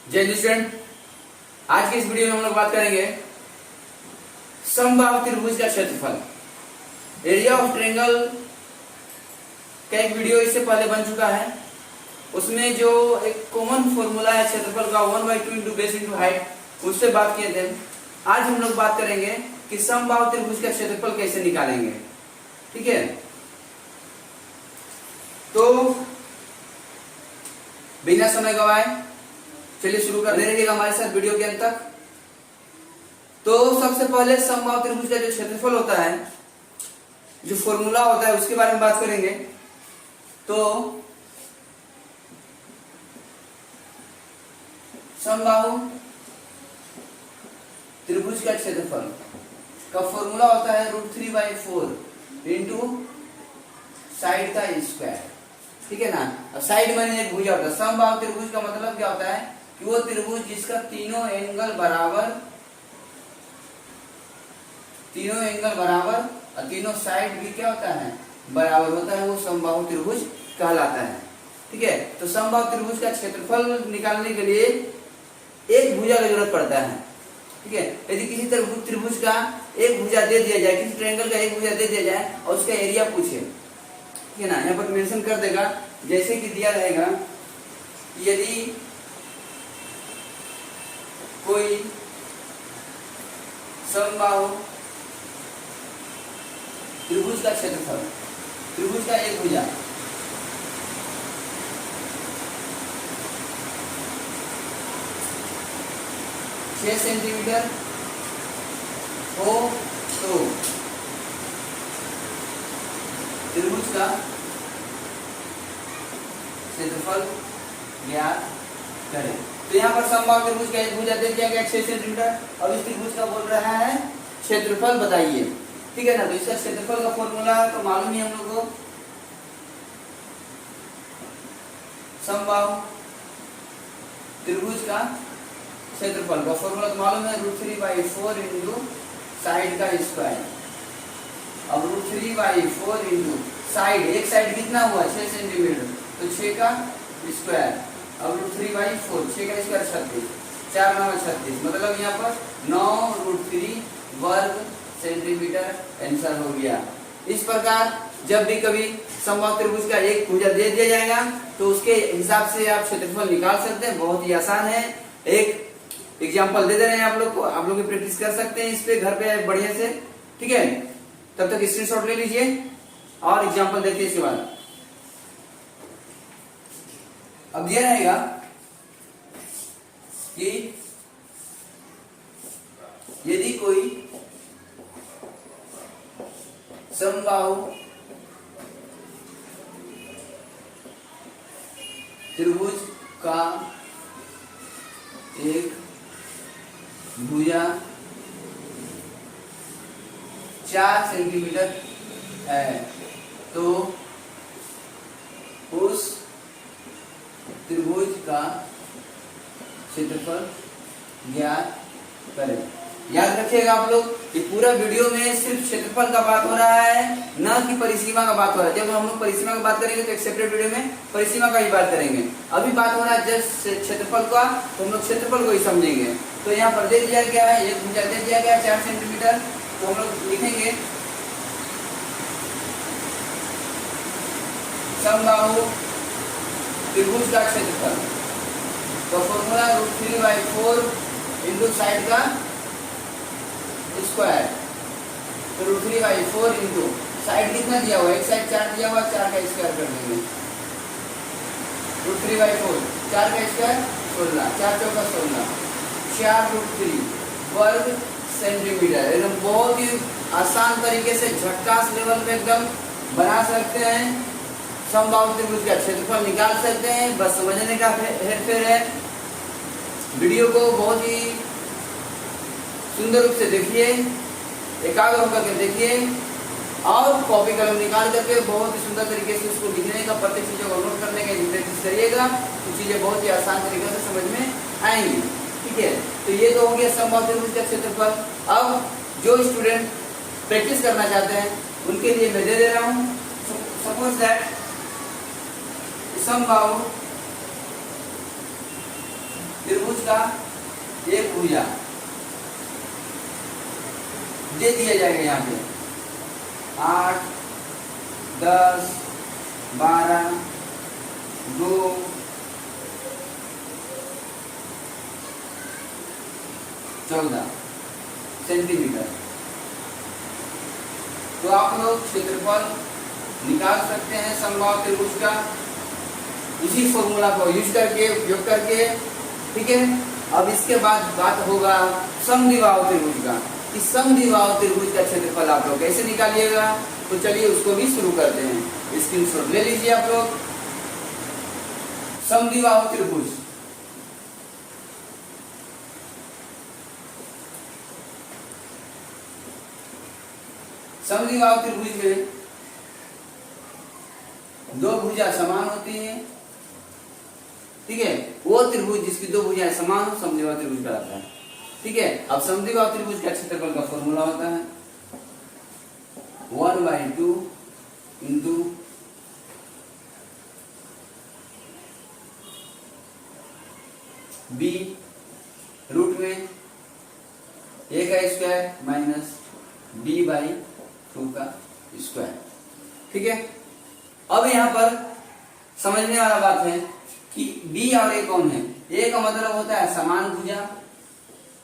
जय हिंद स्टूडेंट। आज के इस वीडियो में हम लोग बात करेंगे समबाहु त्रिभुज का क्षेत्रफल। एरिया ऑफ ट्रायंगल का एक वीडियो इससे पहले बन चुका है। उसमें जो एक कॉमन फॉर्मूला है क्षेत्रफल का 1/2 इंटू बेस इंटू हाइट, उससे बात किए थे। आज हम लोग बात करेंगे कि समबाहु त्रिभुज का क्षेत्रफल कैसे निकालेंगे। ठीक है, तो बिना समय गवाए चलिए शुरू कर रहिएगा हमारे साथ वीडियो के अंत तक। तो सबसे पहले समबाहु त्रिभुज का जो क्षेत्रफल होता है, जो फॉर्मूला होता है, उसके बारे में बात करेंगे। तो समबाहु त्रिभुज का क्षेत्रफल का फॉर्मूला होता है √3/4 इंटू साइड का स्क्वायर। ठीक है ना। अब साइड माने एक भुजा होता है। समबाहु त्रिभुज का मतलब क्या होता है कि वो त्रिभुज जिसका तीनों एंगल बराबर और तीनों साइड भी क्या होता है, बराबर होता है, वो समबाहु त्रिभुज कहलाता है। ठीक है, तो समबाहु त्रिभुज का क्षेत्रफल निकालने के लिए एक भुजा की जरूरत पड़ता है। ठीक है, यदि किसी त्रिभुज का एक भुजा दे दिया जाए, किसी ट्रायंगल का एक भुजा दे दिया जाए और उसका एरिया पूछे, ठीक है ना, यहाँ पर मेंशन कर देगा। जैसे कि दिया रहेगा यदि कोई समबाहु त्रिभुज का क्षेत्रफल, त्रिभुज का एक भुजा 6 सेंटीमीटर हो तो त्रिभुज का क्षेत्रफल ज्ञात करें। तो यहाँ पर समबाहु त्रिभुज का एक भुजा दे दिया गया 6 सेंटीमीटर। अब इस त्रिभुज का बोल रहा है क्षेत्रफल बताइए। ठीक है ना। तो इसका क्षेत्रफल का फॉर्मूला तो मालूम ही हम लोग को। समबाहु त्रिभुज का क्षेत्रफल का फॉर्मूला तो मालूम है √3/4 इंटू साइड का स्क्वायर। अब √3/4 इंटू साइड, एक साइड कितना हुआ 6 सेंटीमीटर, तो 6 का स्क्वायर। अब √3/4, 6 का स्क्वायर 36, 4 9 36, मतलब यहाँ पर 9√3 वर्ग सेंटीमीटर आंसर हो गया। इस प्रकार जब भी कभी समबाहु त्रिभुज का एक भुजा दे दिया जाएगा तो उसके हिसाब से आप क्षेत्रफल निकाल सकते हैं। बहुत ही आसान है। एक एग्जाम्पल दे दे रहे हैं आप लोग को, आप लोग प्रैक्टिस कर सकते हैं इस पे घर पे बढ़िया से। ठीक है, तब तक स्क्रीनशॉट ले लीजिए और एग्जाम्पल देखिए इसके बाद। अब यह रहेगा कि यदि कोई समबाहु त्रिभुज का एक भुजा 4 सेंटीमीटर है तो उस त्रिभुज का क्षेत्रफल ज्ञात करें। याद रखिएगा आप लोग कि पूरा वीडियो में सिर्फ क्षेत्रफल का बात हो रहा है, न कि परिसीमा का बात हो रहा है। जब हम लोग परिसीमा की बात करेंगे तो एक सेपरेट वीडियो में परिसीमा का ही बात करेंगे। अभी बात हो रहा है जस्ट क्षेत्रफल का, तो हम लोग क्षेत्रफल को ही समझेंगे। तो यहाँ पर दे दिया गया है, एक भुजा दे दिया गया 4 सेंटीमीटर, तो हम लोग लिखेंगे समबाहु त्रिभुज का क्षेत्रफल। तो फॉर्मूला √3/4 इंटू साइड का स्क्वायर। तो √3/4 इंटू साइड कितना दिया हुआ है, एक साइड 4 दिया हुआ, 4 का स्क्वायर कर देंगे। √3/4, 4 का स्क्वायर 16, 4 चौका 16, 4√3 वर्ग सेंटीमीटर। एकदम बहुत ही आसान तरीके से झटकास लेवल पे एकदम बना सकते हैं। समबाहु त्रिभुज का क्षेत्रफल निकाल सकते हैं। बस समझने का हेरफेर है। वीडियो को बहुत ही सुंदर रूप से देखिए, एकाग्र होकर के देखिए और कॉपी कलम निकाल करके बहुत ही सुंदर तरीके से उसको लिखने का, प्रत्येक चीजों को नोट करने का प्रैक्टिस करिएगा तो चीजें बहुत ही आसान तरीके से समझ में आएंगी। ठीक है, तो ये तो हो गया समबाहु त्रिभुज का क्षेत्रफल। अब जो स्टूडेंट प्रैक्टिस करना चाहते हैं उनके लिए मैं दे दे रहा हूँ। सपोज दैट समबाहु त्रिभुज का एक भुजा दे दिया जाएगा यहाँ पे 8, 10, 12, 2, 14 सेंटीमीटर। तो आप लोग क्षेत्रफल निकाल सकते हैं समबाहु त्रिभुज का इसी फॉर्मूला को यूज करके, उपयोग करके। ठीक है, अब इसके बाद बात होगा समद्विबाहु त्रिभुज का कि समद्विबाहु त्रिभुज का क्षेत्रफल आप लोग कैसे निकालिएगा। तो चलिए उसको भी शुरू करते हैं। स्क्रीनशॉट ले लीजिए आप लोग। समद्विबाहु त्रिभुज, समद्विबाहु त्रिभुज में दो भुजा समान होती है। ठीक है, वो त्रिभुज जिसकी दो भुजाएं समान हो समद्विबाहु त्रिभुज कहलाता है। ठीक है, अब समद्विबाहु त्रिभुज का क्षेत्रफल का फॉर्मूला होता है 1/2 इंटू b रूट में a का स्क्वायर माइनस b/2 का स्क्वायर। ठीक है, अब यहाँ पर समझने वाला बात है कि b और a कौन है। a का मतलब होता है समान भुजा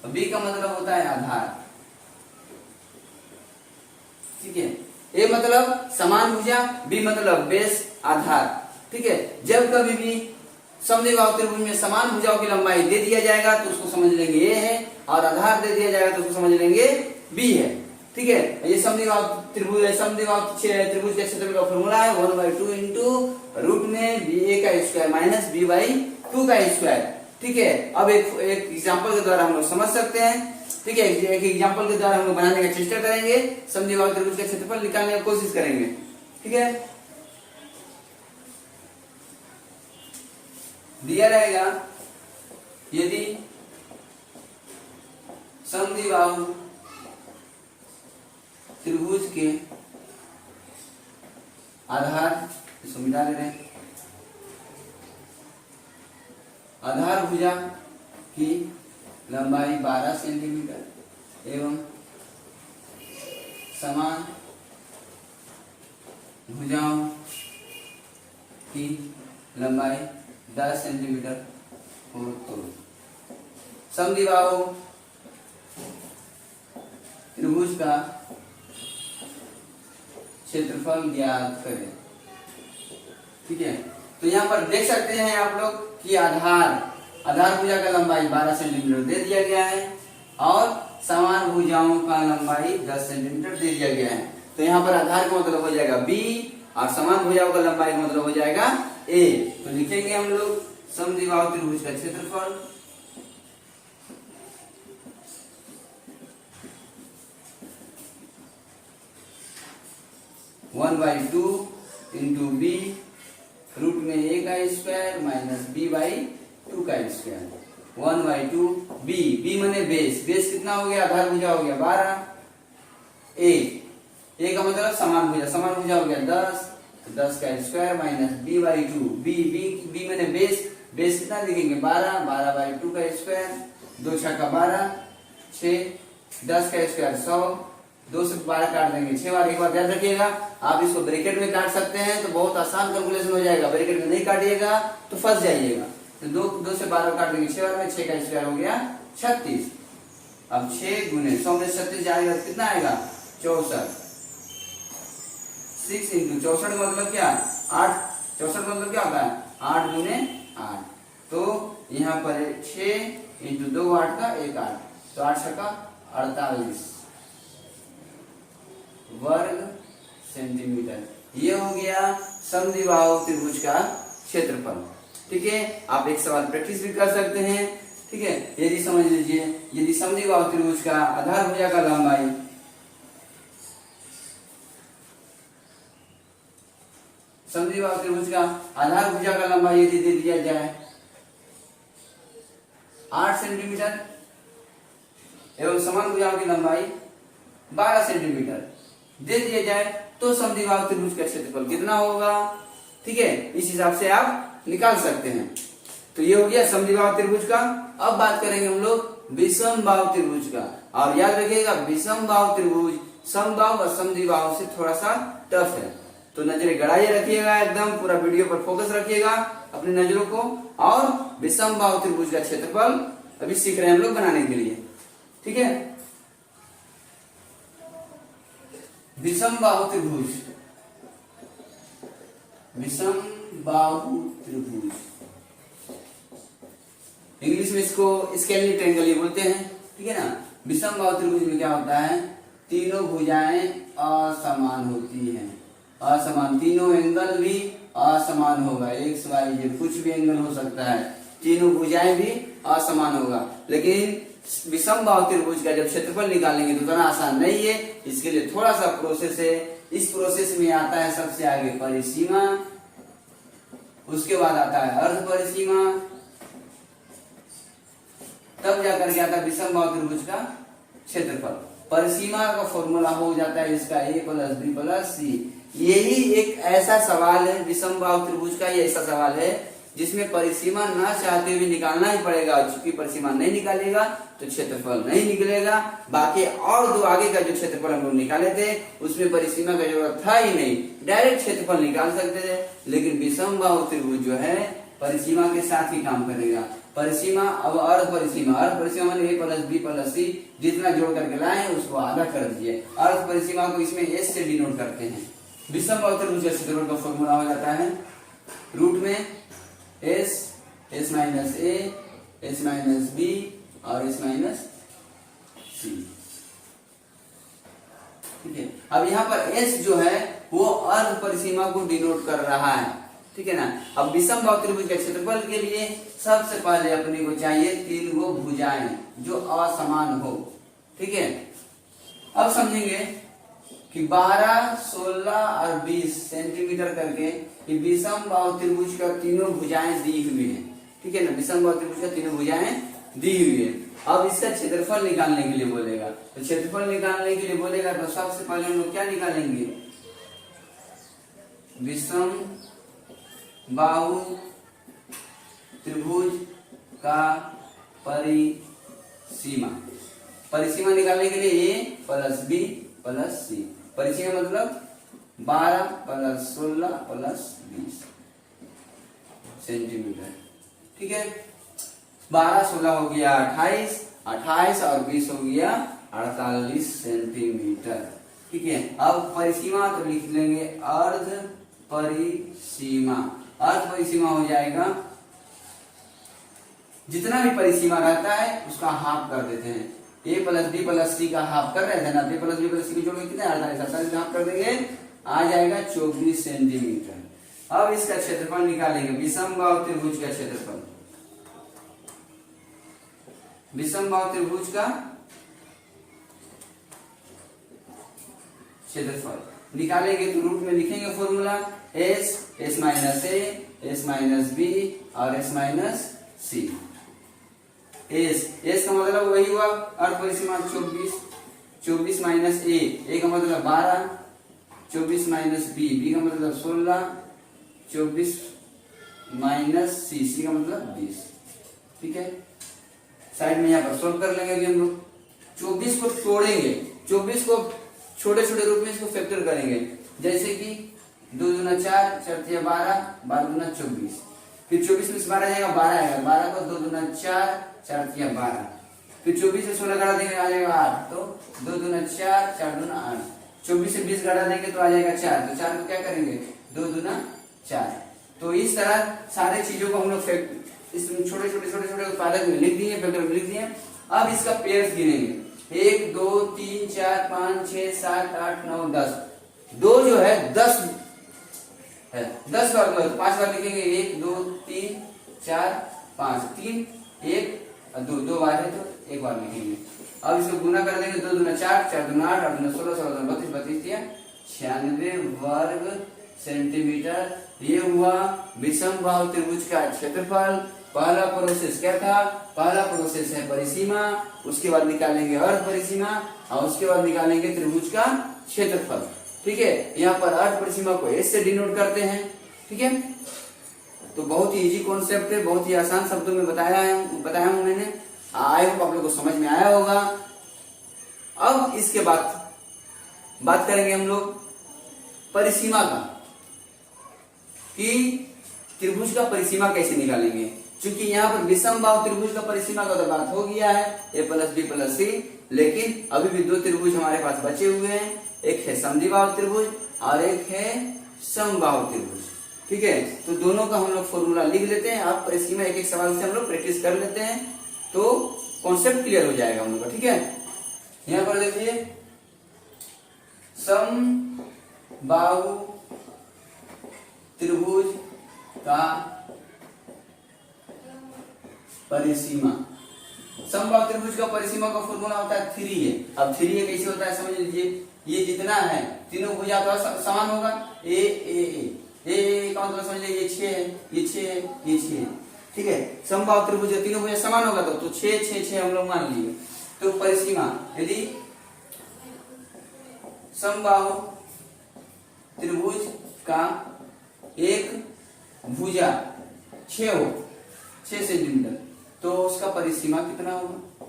और b का मतलब होता है आधार। ठीक है, a मतलब समान भुजा, b मतलब बेस आधार। ठीक है, जब कभी भी समद्विबाहु त्रिभुज में समान भुजाओं की लंबाई दे दिया जाएगा तो उसको समझ लेंगे a है, और आधार दे दिया जाएगा तो उसको समझ लेंगे b है। ठीक है, ये समद्विबाहु त्रिभुज त्रिभुज के क्षेत्रफल का फॉर्मूला है 1/2 इंटू रूट में a का स्क्वायर माइनस b/2 का स्क्वायर। ठीक है, अब एक एग्जांपल के द्वारा हम लोग समझ सकते हैं। ठीक है, एक एग्जांपल के द्वारा हम लोग बनाने का चेष्टा करेंगे, समद्विबाहु त्रिभुज का क्षेत्रफल निकालने की कोशिश करेंगे। ठीक है, दिया रहेगा यदि समद्विबाहु त्रिभुज के आधार, इसको मिटा दे रहे हैं, आधार भुजा की लंबाई 12 सेंटीमीटर एवं समान भुजाओं की लंबाई 10 सेंटीमीटर हो तो समद्विबाहु त्रिभुज का क्षेत्रफल ज्ञात करें। ठीक है, तो यहाँ पर देख सकते हैं आप लोग कि आधार भुजा का लंबाई 12 सेंटीमीटर दे दिया गया है और समान भुजाओं का लंबाई 10 सेंटीमीटर दे दिया गया है। तो यहाँ पर आधार का मतलब हो जाएगा b और समान भुजाओं का लंबाई का मतलब हो जाएगा a। तो लिखेंगे हम लोग समद्विबाहु त्रिभुज का क्षेत्रफल one by two into b root में a का स्क्वायर माइनस b/2 का स्क्वायर 1/2 b माने बेस कितना हो गया, आधार भुजा हो गया 12, a का मतलब समान भुजा हो गया 10 का स्क्वायर माइनस b/2 b माने बेस कितना लिखेंगे 12/2 का स्क्वायर 2 6 का 12 6 10 का स्क्वायर 100 2 से 12 काट देंगे 6 बार। एक बार याद रखिएगा, आप इसको ब्रैकेट में काट सकते हैं तो बहुत आसान कैलकुलेशन हो जाएगा। ब्रैकेट में नहीं काटिएगा तो फंस जाइएगा। तो 2 से 12 काट देंगे 6 बार में 6 का स्क्वायर हो गया 36। अब 6 गुने 100 में 36 जाएगा कितना आएगा 64। 6 इंटू 64 मतलब क्या 8, 64 मतलब क्या होता है 8 गुने 8। तो यहाँ पर 6 इंटू 2 8 का 1 8, तो 8 6 का 48 वर्ग सेंटीमीटर। ये हो गया समद्विबाहु त्रिभुज का क्षेत्रफल। ठीक है, आप एक सवाल प्रैक्टिस भी कर सकते हैं। ठीक है, यदि समझ लीजिए यदि समद्विबाहु त्रिभुज का आधार भुजा का लंबाई समद्विबाहु त्रिभुज का आधार भुजा का लंबाई यदि दे दिया जाए 8 सेंटीमीटर एवं समान भुजाओं की लंबाई 12 सेंटीमीटर दे दिया जाए तो समद्विबाहु त्रिभुज का क्षेत्रफल कितना होगा। ठीक है, इस हिसाब से आप निकाल सकते हैं। तो ये हो गया समद्विबाहु त्रिभुज का। अब बात करेंगे हम लोग विषमबाहु त्रिभुज का। और याद रखिएगा विषमबाहु त्रिभुज समबाहु और समद्विबाहु से थोड़ा सा टफ है, तो नजरें गड़ाए रखिएगा, एकदम पूरा वीडियो पर फोकस रखिएगा अपनी नजरों को। और विषमबाहु त्रिभुज का क्षेत्रफल अभी सीख रहे हैं हम लोग बनाने के लिए, ठीक है। विषमबाहु त्रिभुज, विषमबाहु त्रिभुज, इंग्लिश में इसको स्केलिन ट्रायंगल ये बोलते हैं, ठीक है ना। विषमबाहु त्रिभुज में क्या होता है, तीनों भुजाएं असमान होती हैं, असमान, तीनों एंगल भी असमान होगा, एक्स वाई जेड कुछ भी एंगल हो सकता है, तीनों भुजाएं भी असमान होगा। लेकिन विषमबाहु त्रिभुज का जब क्षेत्रफल निकालेंगे तो उतना आसान नहीं है, इसके लिए थोड़ा सा प्रोसेस है। इस प्रोसेस में आता है सबसे आगे परिसीमा, उसके बाद आता है अर्ध परिसीमा, तब जाकर के आता है विषमबाहु त्रिभुज का क्षेत्रफल। परिसीमा का फॉर्मूला हो जाता है इसका a प्लस बी प्लस सी। यही एक ऐसा सवाल है विषमबाहु त्रिभुज का, ये ऐसा सवाल है जिसमें परिसीमा ना चाहते हुए निकालना ही पड़ेगा। चूंकि परिसीमा नहीं निकालेगा तो क्षेत्रफल नहीं निकलेगा। बाकी और दो आगे का जो क्षेत्रफल हम लोग निकाले थे उसमें परिसीमा का जरूरत था ही नहीं, डायरेक्ट क्षेत्रफल निकाल सकते थे। लेकिन विषमबाहु त्रिभुज जो है परिसीमा के साथ ही काम करेगा। परिसीमा अब अर्ध परिसीमा, अर्ध परिसीमा माने a प्लस बी प्लस सी, जितना जोड़ करके लाए उसको आधा कर दीजिए। अर्ध परिसीमा को इसमें s से डिनोट करते हैं। विषमबाहु त्रिभुज का क्षेत्रफल का फॉर्मूला हो जाता है रूट में s, s minus a, s minus b और s माइनस c, ठीक है। अब यहाँ पर s जो है वो अर्ध परिसीमा को डिनोट कर रहा है, ठीक है ना। अब विषमबाहु त्रिभुज के क्षेत्रफल के लिए सबसे पहले अपने को चाहिए तीन गो भुजाएं जो असमान हो, ठीक है। अब समझेंगे कि 12, 16 और 20 सेंटीमीटर करके ये विषमबाहु त्रिभुज का तीनों भुजाएं दी हुई है, ठीक है ना। विषमबाहु त्रिभुज का तीनों भुजाएं दी हुई है। अब इसका क्षेत्रफल निकालने के लिए बोलेगा, तो क्षेत्रफल निकालने के लिए बोलेगा तो सबसे पहले हम लोग क्या निकालेंगे, विषमबाहु त्रिभुज का परिसीमा। परिसीमा निकालने के लिए a प्लस बी प्लस सी, परिसीमा मतलब 12 प्लस 16 प्लस 20 सेंटीमीटर, ठीक है। 12 16 हो गया 28, 28 और 20 हो गया 48 सेंटीमीटर, ठीक है। अब परिसीमा तो लिख लेंगे अर्ध परिसीमा। अर्ध परिसीमा हो जाएगा जितना भी परिसीमा रहता है उसका हाफ कर देते हैं। a प्लस बी प्लस सी का हाफ कर रहे थे ना, a प्लस बी प्लस सी की जोड़ के कितने 48 हाफ कर देंगे, आ जाएगा 24 सेंटीमीटर। अब इसका क्षेत्रफल निकालेंगे, विषमबाहु त्रिभुज का क्षेत्रफल। विषमबाहु त्रिभुज का क्षेत्रफल निकालेंगे तो रूट में लिखेंगे formula s minus a, s minus b और s माइनस c। s का मतलब वही हुआ अर्ध परिसीमा 24, 24 माइनस a का मतलब 12, 24 माइनस b का मतलब 16, 24 माइनस c का मतलब 20, ठीक है। साइड में यहाँ पर सोल्व कर लेंगे अभी हम लोग। 24 को तोड़ेंगे, 24 को छोटे छोटे रूप में इसको फैक्टर करेंगे, जैसे कि 2 दूना 4, 4 तिया 12, 12 दूना 24, फिर 24 में से 12 जाएगा 12 आएगा, 12 को 2 दूना 4, 4 तिया 12, फिर 24 से 16 घटा देंगे आ जाएगा 8, तो 2 दूना 4, 4 दूना 8, 24 से 20 घटा देंगे तो आ जाएगा 4, तो 4 को क्या करेंगे 2 दूना 4। तो इस तरह सारे चीजों को हम लोग इस छोटे छोटे उत्पादक में लिख दिए, फैक्टर में लिख दिए। अब इसका पेयर्स गिनेंगे 1 2 3 4 5 6 7 8 9 10। 2 जो है 10 है, 10 बार तो 5 बार लिखेंगे 1 2 3 4 5, 3 1 2, 2 बार है तो 1 बार लिखेंगे। अब इसको गुना कर देंगे, 2 दूना 4, 4 दूना 8, 8 दूना 16, 16 दूना 32, 32 दिया 96 वर्ग सेंटीमीटर। ये हुआ विषमबाहु त्रिभुज का क्षेत्रफल। पहला प्रोसेस क्या था, पहला प्रोसेस है परिसीमा, उसके बाद निकालेंगे अर्ध परिसीमा और उसके बाद निकालेंगे त्रिभुज का क्षेत्रफल, ठीक है। यहाँ पर अर्ध परिसीमा को s से डिनोट करते हैं, ठीक है। तो बहुत ही इजी कॉन्सेप्ट है, बहुत ही आसान शब्दों में बताया हूं मैंने। आई होप आप लोग को समझ में आया होगा। अब इसके बाद बात करेंगे हम लोग परिसीमा का, कि त्रिभुज का परिसीमा कैसे निकालेंगे। क्योंकि यहाँ पर विषम बाहु त्रिभुज का परिसीमा का तो बात हो गया है, a + b + c, लेकिन अभी भी दो त्रिभुज हमारे पास बचे हुए हैं, एक है समद्विबाहु त्रिभुज और एक है समबाहु त्रिभुज। ठीक है, तो दोनों का हम लोग फॉर्मूला लिख लेते हैं। आप परिसीमा एक एक सवाल से हम लोग प्रैक्टिस कर लेते हैं, तो कॉन्सेप्ट क्लियर हो जाएगा हम लोग का। ठीक है, यहाँ पर देखिए समबाहु त्रिभुज का परिसीमा। समबाहु त्रिभुज का परिसीमा का फॉर्मूला होता है 3a। अब 3a कैसे होता है समझ लीजिए, ये जितना है तीनों भुजा तो समान होगा, ए का मतलब समझ लीजिए ये 6 है, ये 6 है, ये 6 है। ठीक है, समबाहु त्रिभुज तीनों भुजा समान होगा तो 6 6 6 हम लोग मान लिए। तो परिसीमा यदि समबाहु त्रिभुज का एक भुजा 6 हो, 6 सेंटीमीटर, तो उसका परिसीमा कितना होगा।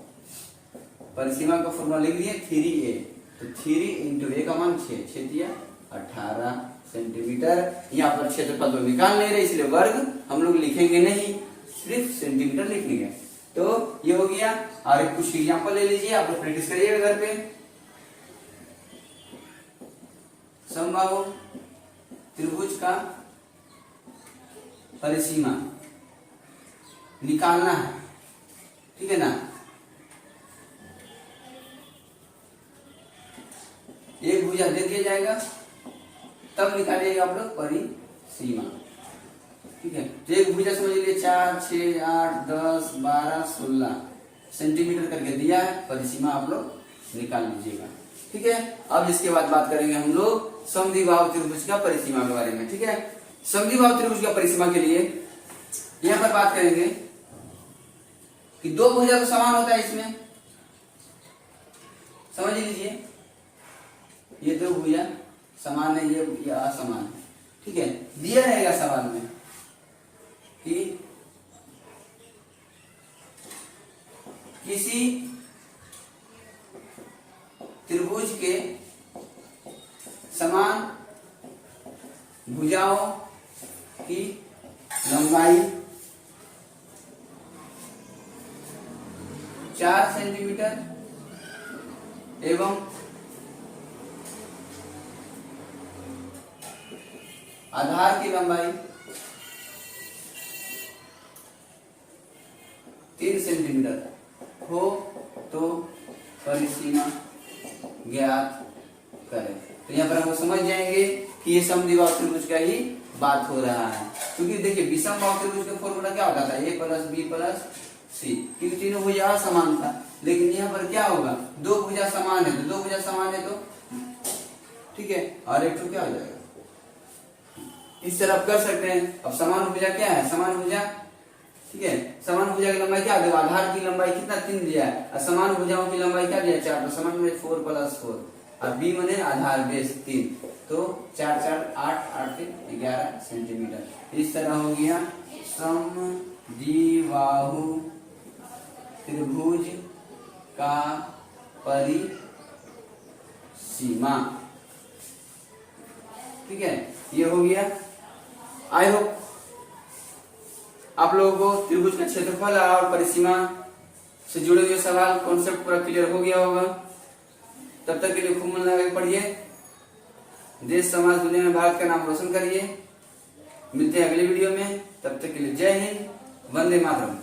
परिसीमा का फॉर्मूला लिख दिए 3a, तो 3 × a का मान 6, 6 दिया 18 सेंटीमीटर। यहाँ पर क्षेत्रफल तो निकाल नहीं रहे, इसलिए वर्ग हम लोग लिखेंगे नहीं, सिर्फ सेंटीमीटर लिखेंगे। तो ये हो गया। और एक कुछ एग्जाम्पल ले लीजिए, आप लोग प्रैक्टिस करिएगा घर पे। समबाहु त्रिभुज का परिसीमा निकालना है, ठीक है ना। एक भुजा दे दिया जाएगा, तब निकालिएगा आप लोग परिसीमा। ठीक है, तो एक भुजा समझ लीजिए 4 6 8 10 12 16 सेंटीमीटर करके दिया है, परिसीमा आप लोग निकाल लीजिएगा। ठीक है, अब इसके बाद बात करेंगे हम लोग समद्विबाहु त्रिभुज का परिसीमा के बारे में। ठीक है, समद्विबाहु त्रिभुज का परिसीमा के लिए यहां पर बात करेंगे कि दो भुजा तो समान होता है, इसमें समझ लीजिए ये दो भुजा समान है, ये असमान है। ठीक है, दिया रहेगा सवाल में कि किसी त्रिभुज के समान भुजाओं की लंबाई 4 सेंटीमीटर एवं आधार की लंबाई 3 सेंटीमीटर हो तो परिसीमा ज्ञात करें। तो यहाँ पर हम समझ जाएंगे कि ये समद्विबाहु त्रिभुज का ही बात हो रहा है। क्योंकि देखिए विषम बाहु त्रिभुज का फॉर्मूला क्या होता था, a + b + c, क्योंकि तीनों भुजा समान था। लेकिन यहाँ पर क्या होगा, दो भुजा समान है, तो दो भुजा समान है तो ठीक है, और एक तो क्या हो जाएगा, इस तरह आप कर सकते हैं। अब समान भुजा क्या है, समान भुजा, ठीक है, समान भुजा की लंबाई क्या देखो, आधार की लंबाई कितना 3 दिया है, और समान भुजाओं की लंबाई क्या दिया 4, तो समान में 4 + 4, और b मने आधार बेस 3, तो 4 4 8 8 3 11 सेंटीमीटर। इस तरह हो गया समद्विबाहु त्रिभुज का परिसीमा। ठीक है, ये हो गया। आई होप आप लोगों को त्रिभुज का क्षेत्रफल और परिसीमा से जुड़े हुए सवाल कॉन्सेप्ट पूरा क्लियर हो गया होगा। तब तक के लिए खूब मन लगा के पढ़िए, देश समाज दुनिया में भारत का नाम रोशन करिए। मिलते हैं अगले वीडियो में, तब तक के लिए जय हिंद, वंदे मातरम।